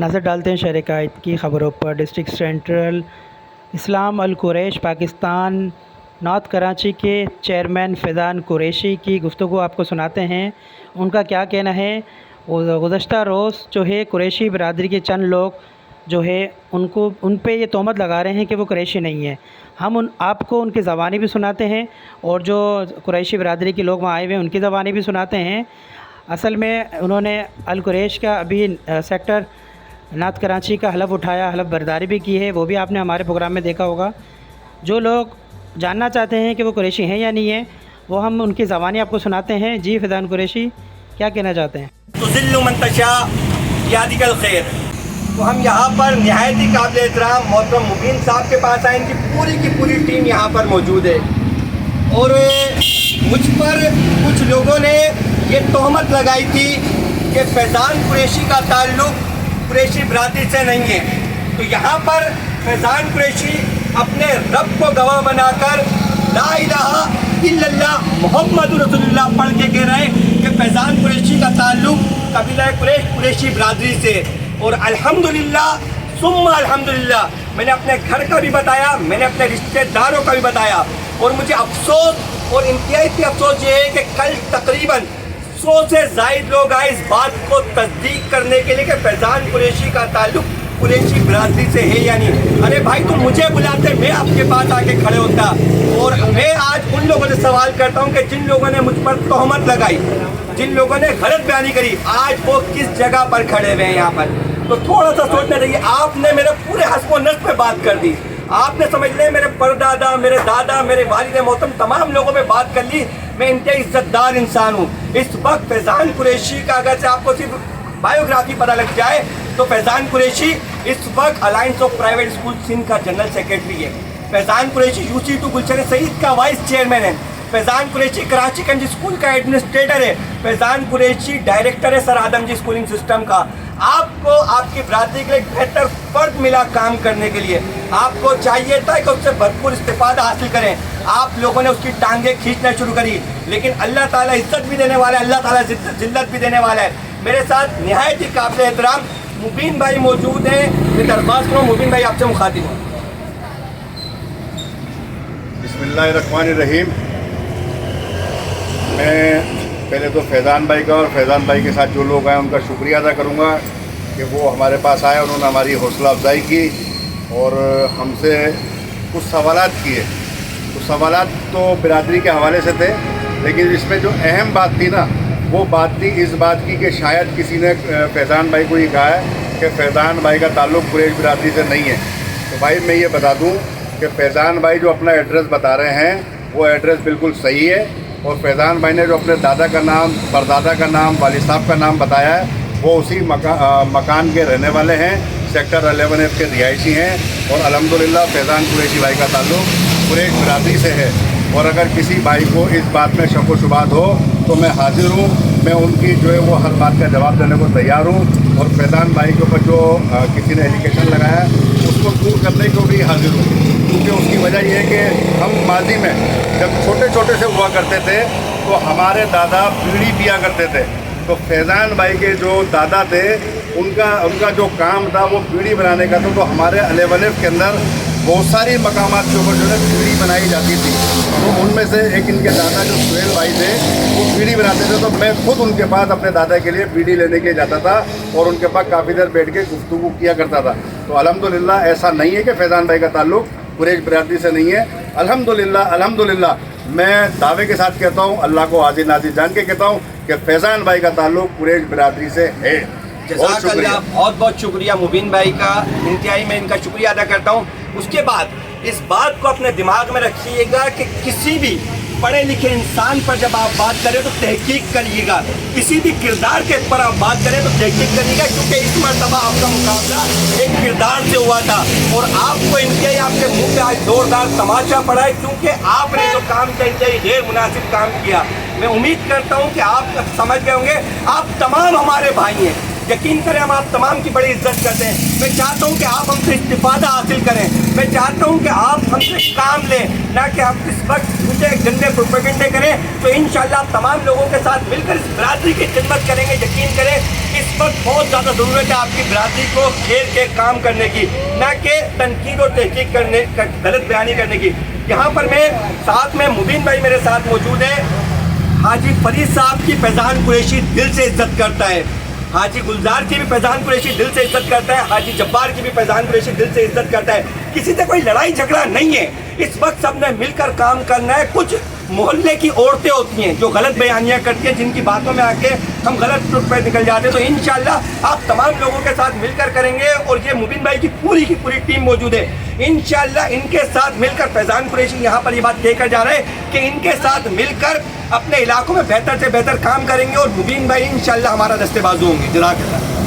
नज़र डालते हैं शहर कायद की ख़बरों पर। डिस्ट्रिक्ट सेंट्रल इस्लाम अल कुरैश पाकिस्तान नॉर्थ कराची के चेयरमैन फैज़ान कुरैशी की गुफ्तगू आपको सुनाते हैं। उनका क्या कहना है। गुज़श्ता रोज़ जो है कुरैशी बरादरी के चंद लोग जो है उन पे ये तोहमत लगा रहे हैं कि वो कुरैशी नहीं है। हम आपको उनकी ज़बानी भी सुनाते हैं और जो कुरैशी बरादरी के लोग वहाँ आए हुए हैं उनकी ज़बानी भी सुनाते हैं। असल में उन्होंने अल कुरैश का अभी सेक्टर नॉर्थ कराची का हलफ उठाया, हलफ बर्दारी भी की है, वो भी आपने हमारे प्रोग्राम में देखा होगा। जो लोग जानना चाहते हैं कि वो कुरैशी हैं या नहीं है, वो हम उनकी ज़बानी आपको सुनाते हैं। जी फैज़ान कुरैशी क्या कहना चाहते हैं। तो ज़िल्लु मन तशा यादिकल खैर। तो हम यहाँ पर नहायत ही काबिल एहतराम मोहतरम मुबीन साहब के पास आए। इनकी पूरी टीम यहाँ पर मौजूद है और मुझ पर कुछ लोगों ने ये तोहमत लगाई थी कि फैज़ान कुरैशी का ताल्लुक़ कुरैशी बरादरी से नहीं है। तो यहाँ पर फैज़ान कुरैशी अपने रब को गवाह बनाकर ला इलाहा इल्लल्लाह मुहम्मद रसूलुल्लाह पढ़ के कह रहे हैं कि फैज़ान कुरैशी का ताल्लुक़ कबीला कुरैशी बरादरी से। और अल्हम्दुलिल्लाह सुम्मा अल्हम्दुलिल्लाह मैंने अपने घर का भी बताया, मैंने अपने रिश्तेदारों का भी बताया। और मुझे अफसोस और इंतहाई अफसोस ये है कि कल तकरीबन 100 से ज़ायद लोग आए इस बात को तस्दीक करने के लिए कि फैज़ान कुरैशी का ताल्लुक़ कुरैशी बरादरी से है या नहीं। अरे भाई तुम मुझे बुलाते, मैं आपके पास आके खड़े होता। और मैं आज उन लोगों से सवाल करता हूँ कि जिन लोगों ने मुझ पर तोहमत लगाई, जिन लोगों ने गलत बयानी करी, आज वो किस जगह पर खड़े हुए हैं यहाँ पर। तो थोड़ा सा सोचना चाहिए। आपने मेरे पूरे हस्ब व नस्ब पे बात कर दी। आपने समझ लें मेरे परदादा, मेरे दादा, मेरे वालिद मोहतरम तमाम लोगों पे बात कर ली। मैं इंतहाई इज्जतदार इंसान हूँ। इस वक्त फैज़ान कुरैशी का अगर से आपको सिर्फ बायोग्राफी पता लग जाए तो फैज़ान कुरैशी इस वक्त alliance of private school Sindh का जनरल सेक्रेटरी है। फैज़ान कुरैशी UC2 गुलशन सईद का वाइस चेयरमैन है। फैज़ान कुरैशी कराची कंज स्कूल का एडमिनिस्ट्रेटर है। फैज़ान कुरैशी डायरेक्टर है सर आदम जी स्कूलिंग सिस्टम का। आपको आपकी बरादरी के लिए बेहतर फर्द मिला काम करने के लिए। आपको चाहिए था कि उससे भरपूर इस्तिफादा हासिल करें। आप लोगों ने उसकी टांगें खींचना शुरू करी। लेकिन अल्लाह ताला इज्जत भी देने वाला है, अल्लाह ताला जिल्लत भी देने वाला है। मेरे साथ निहायत ही काबिल एहतराम मुबीन भाई मौजूद हैं। मैं दरख्वास्त करूँ मुबीन भाई आपसे मुखातिब हूँ। बिस्मिल्लाहिर्रहमानिर्रहीम। मैं पहले तो फैज़ान भाई का और फैज़ान भाई के साथ जो लोग आए उनका शुक्रिया अदा करूँगा कि वो हमारे पास आए, उन्होंने हमारी हौसला अफजाई की और हमसे कुछ सवालात किए। तो सवालात तो बिरादरी के हवाले से थे, लेकिन इसमें जो अहम बात थी ना, वो बात थी इस बात की कि शायद किसी ने फैज़ान भाई को ये कहा है कि फैज़ान भाई का ताल्लुक़ कुरैश बिरादरी से नहीं है। तो भाई मैं ये बता दूँ कि फैज़ान भाई जो अपना एड्रेस बता रहे हैं वो एड्रेस बिल्कुल सही है। और फैज़ान भाई ने जो अपने दादा का नाम, परदादा का नाम, वालिद साहब का नाम बताया है वो उसी मकान के रहने वाले हैं। सेक्टर 11F के रिहायशी हैं और अल्हम्दुलिल्लाह फैज़ान कुरैशी भाई का ताल्लुक़ कुरैश बिरादरी से है। और अगर किसी भाई को इस बात में शक व शुबात हो तो मैं हाजिर हूँ, मैं उनकी जो है वो हर बात का जवाब देने को तैयार हूँ। और फैज़ान भाई के ऊपर जो किसी ने एलिगेशन लगाया उसको दूर करने को भी हाजिर हूँ, क्योंकि उसकी वजह यह है कि हम माजी में जब छोटे छोटे से हुआ करते थे तो हमारे दादा बीड़ी पिया करते थे। तो फैज़ान भाई के जो दादा थे उनका जो काम था वो बीड़ी बनाने का था। तो हमारे 11F के अंदर बहुत सारी मकामात के ऊपर जो है बीड़ी बनाई जाती थी। तो उनमें से एक इनके दादा जो सुहेल भाई थे वो बीड़ी बनाते थे। तो मैं खुद उनके पास अपने दादा के लिए बीड़ी लेने के जाता था और उनके पास काफ़ी देर बैठ के गुफ्तगू किया करता था। तो अल्हम्दुलिल्लाह ऐसा नहीं है कि फैज़ान भाई का ताल्लुक़ कुरैश बिरादरी से नहीं है। अल्हम्दुलिल्लाह मैं दावे के साथ कहता हूँ, अल्लाह को हाजिर नाज़िर जान के कहता हूँ कि फैज़ान भाई का ताल्लुक़ कुरैश बिरादरी से है। बहुत बहुत शुक्रिया मुबीन भाई का, इंतहाई मैं इनका शुक्रिया अदा करता हूँ। उसके बाद इस बात को अपने दिमाग में रखिएगा कि किसी भी पढ़े लिखे इंसान पर जब आप बात करें तो तहकीक करिएगा। किसी भी किरदार के ऊपर आप बात करें तो तहकीक करिएगा, क्योंकि इस मरतबा आपका मुकाबला एक किरदार से हुआ था और आपको इंतहाई आपके मुंह पे आज जोरदार तमाचा पड़ा है, क्योंकि आपने जो काम किया इंतहाई गैर मुनासिब काम किया। मैं उम्मीद करता हूँ कि आप समझ गए होंगे। आप तमाम हमारे भाई हैं। यकीन करें हम आप तमाम की बड़ी इज्जत करते हैं। मैं चाहता हूँ कि आप हमसे इस्तिफादा हासिल करें। मैं चाहता हूँ कि आप हमसे काम लें, ना कि आप इस वक्त झूठे गंदे प्रोपेगेंडे करें। तो इंशाल्लाह तमाम लोगों के साथ मिलकर इस बिरादरी की खिदमत करेंगे। यकीन करें इस वक्त बहुत ज़्यादा ज़रूरत है आपकी बिरादरी को खेल के काम करने की, ना कि तनकीद और तहकीक करने, गलत बयानी करने की। यहाँ पर मैं साथ में मुबीन भाई मेरे साथ मौजूद है। हाजी फरीद साहब की फैज़ान कुरैशी दिल से इज्जत करता है, हाजी गुलजार की भी फैज़ान कुरैशी दिल से इज्जत करता है, हाजी जब्बार की भी फैज़ान कुरैशी दिल से इज्जत करता है। किसी से कोई लड़ाई झगड़ा नहीं है। इस वक्त सबने मिलकर काम करना है। कुछ मोहल्ले की औरतें होती हैं जो गलत बयानियाँ करती हैं, जिनकी बातों में आके हम गलत रुट पर निकल जाते हैं। तो इंशाल्लाह आप तमाम लोगों के साथ मिलकर करेंगे और ये मुबीन भाई की पूरी टीम मौजूद है। इंशाल्लाह इनके साथ मिलकर फैज़ान कुरैशी यहाँ पर ये बात कहकर जा रहे हैं कि इनके साथ मिलकर अपने इलाकों में बेहतर से बेहतर काम करेंगे और मुबीन भाई इंशाल्लाह हमारा दस्तेबाजू होंगे। जज़ाकल्लाह।